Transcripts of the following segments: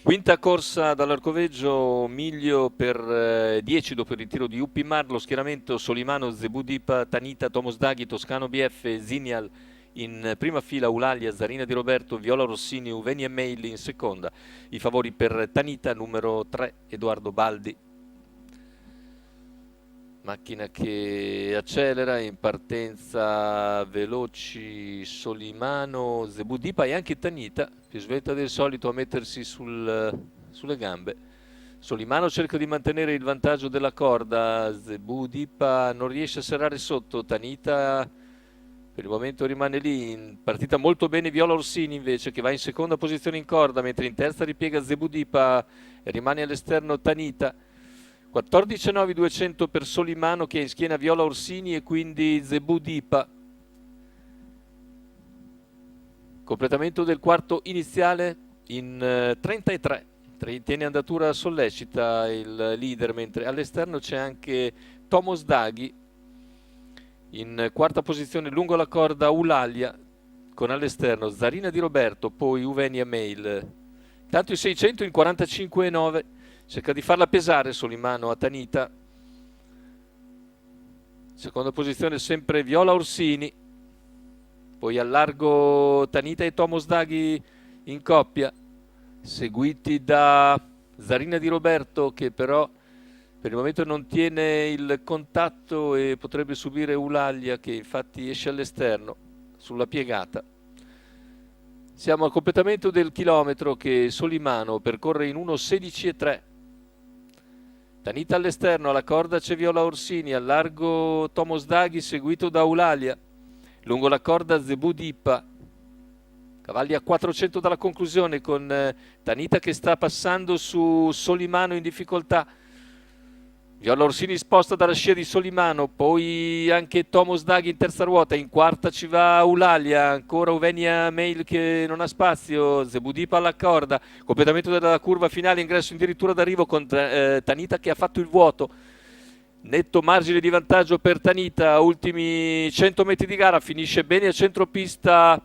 Quinta corsa dall'Arcoveggio, miglio per 10 dopo il ritiro di Uppi Mar, lo schieramento Solimano, Zebudipa, Tanita, Tomos Daghi, Toscano BF, Zinial in prima fila, Eulalia, Zarina Di Roberto, Viola Rossini, Uveni e Mail in seconda. I favori per Tanita, numero 3, Edoardo Baldi. Macchina che accelera, in partenza veloci Solimano, Zebudipa e anche Tanita, più svelta del solito a mettersi sulle gambe. Solimano cerca di mantenere il vantaggio della corda, Zebudipa non riesce a serrare sotto, Tanita per il momento rimane lì, in partita molto bene Viola Orsini invece che va in seconda posizione in corda, mentre in terza ripiega Zebudipa e rimane all'esterno Tanita. 14,9 per Solimano che è in schiena Viola Orsini e quindi Zebudipa. Completamento del quarto iniziale in 33. Tiene andatura sollecita il leader, mentre all'esterno c'è anche Tomos Daghi in quarta posizione lungo la corda Eulalia con all'esterno Zarina Di Roberto, poi Uvenia Mail. Intanto i 600 in 45,9. Cerca di farla pesare Solimano a Tanita. Seconda posizione sempre Viola Orsini. Poi al largo Tanita e Tomos Daghi in coppia, seguiti da Zarina Di Roberto che però per il momento non tiene il contatto e potrebbe subire Eulalia che infatti esce all'esterno sulla piegata. Siamo al completamento del chilometro che Solimano percorre in 1,16,3. Tanita all'esterno, alla corda c'è Viola Orsini, al largo Tomos Daghi seguito da Eulalia, lungo la corda Zebudipa, cavalli a 400 dalla conclusione con Tanita che sta passando su Solimano in difficoltà. Viola Orsini sposta dalla scia di Solimano, poi anche Tomos Daghi in terza ruota, in quarta ci va Eulalia, ancora Uvenia Mail che non ha spazio, Zebudipa alla corda, completamento della curva finale, ingresso addirittura d'arrivo con Tanita che ha fatto il vuoto. Netto margine di vantaggio per Tanita, ultimi 100 metri di gara, finisce bene a centropista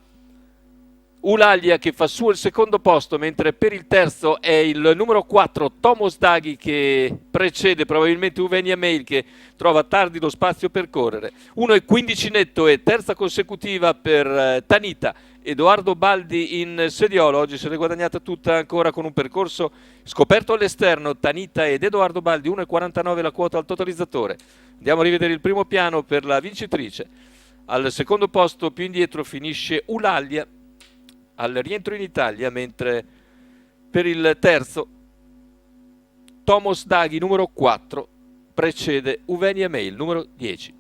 Eulalia che fa su il secondo posto, mentre per il terzo è il numero 4 Tomos Daghi che precede probabilmente Uvenia Mail che trova tardi lo spazio per correre. 1,15 netto e terza consecutiva per Tanita. Edoardo Baldi in sediola, oggi se l'è guadagnata tutta ancora con un percorso scoperto all'esterno. Tanita ed Edoardo Baldi, 1,49 la quota al totalizzatore. Andiamo a rivedere il primo piano per la vincitrice. Al secondo posto più indietro finisce Eulalia al rientro in Italia, mentre per il terzo Tomos Daghi numero 4 precede Uvenia Mail numero 10.